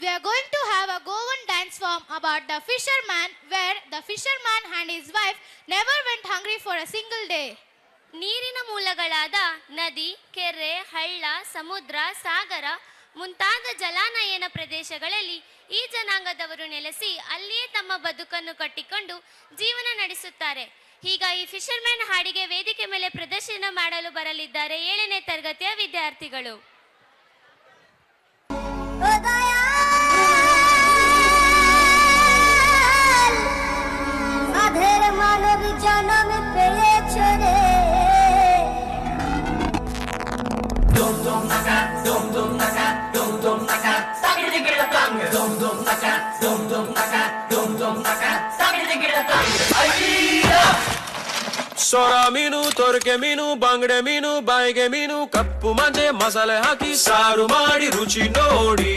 we are going to have a Goan dance form about the fisherman, where the fisherman and his wife never went hungry for a single day. ನೀರಿನ ಮೂಲಗಳಾದ ನದಿ, ಕೆರೆ, ಹಳ್ಳ, ಸಮುದ್ರ, ಸಾಗರ ಮುಂತಾದ ಜಲಾನಯನ ಪ್ರದೇಶಗಳಲ್ಲಿ ಈ ಜನಾಂಗದವರು ನೆಲೆಸಿ ಅಲ್ಲಿಯೇ ತಮ್ಮ ಬದುಕನ್ನು ಕಟ್ಟಿಕೊಂಡು ಜೀವನ ನಡೆಸುತ್ತಾರೆ. ಈಗ ಈ ಫಿಶರ್ಮ್ಯಾನ್ ಹಾಡಿಗೆ ವೇದಿಕೆ ಮೇಲೆ ಪ್ರದರ್ಶನ ಮಾಡಲು ಬರಲಿದ್ದಾರೆ 7ನೇ ತರಗತಿಯ ವಿದ್ಯಾರ್ಥಿಗಳು. ಸೊರ ಮೀನು, ತೊರಕೆ ಮೀನು, ಬಂಗಡೆ ಮೀನು, ಬಾಯಿಗೆ ಮೀನು, ಕಪ್ಪು ಮಂಜೆ ಮಸಾಲೆ ಹಾಕಿ ಸಾರು ಮಾಡಿ ರುಚಿ ನೋಡಿ.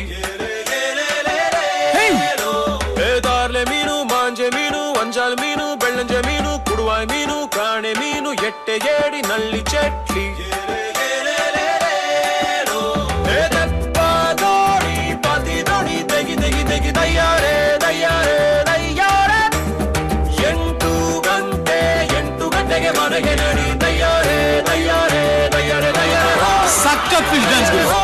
ದಾರ್ಲೆ ಮೀನು, ಮಾಂಜೆ ಮೀನು, ಒಂಜಾಲ್ ಮೀನು, ಬೆಳ್ಳಂಜೆ ಮೀನು, ಕುಡುವಾಯ್ ಮೀನು, ಕಾಣೆ ಮೀನು, ಎಟ್ಟೆ ಏಡಿ ನಲ್ಲಿ ಚಟ್ಲಿ. ದಪ್ಪ ದೋಣಿ, ಪಾತಿ ದೋಣಿ, ತೆಗಿ ತೆಗಿ ತೆಗಿ ದಯ್ಯಾರೆ ದಯ್ಯಾರೆ ದಯ್ಯಾರೆ. 8 ಗಂಟೆಗೆ ಮನೆಗೆ ನಡಿ ದಯ್ಯಾರೆ ದಯ್ಯಾರೆ ದಯ್ಯಾರೆ ದಯ್ಯಾರೆ. ಸಖತ್ ಫಿಶ್ ಡ್ಯಾನ್ಸ್ ಗುರು.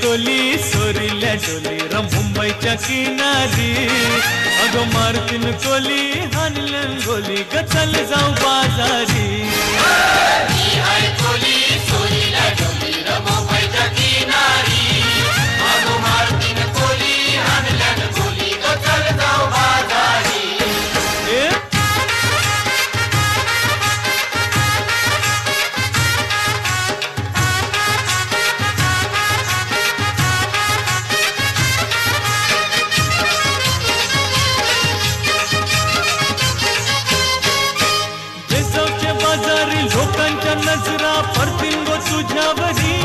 कोली सोरील्या डोली र मुंबईच्या किनारी. अगं मारतीन कोली हानलन गोली ग चल जाऊ बाजारी. कोली सोरील्या डोली र मुंबईच्या किनारी. अगं मारतीन कोली हानलन गोली ग चल जाऊ बाजारी. लोकांच्या नजरा पडतील गो तुझ्यावरी.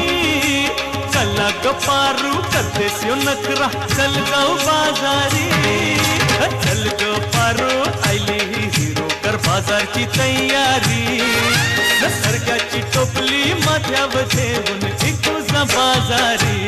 चला ग पारू करतेस यो नखरा, चल जाऊ बाजारी. चल ग पारू आयली ही हिरो, कर बाजारची तयारी. सरकारची टोपली माथ्यावर ठेवून चिकूजा बाजारी.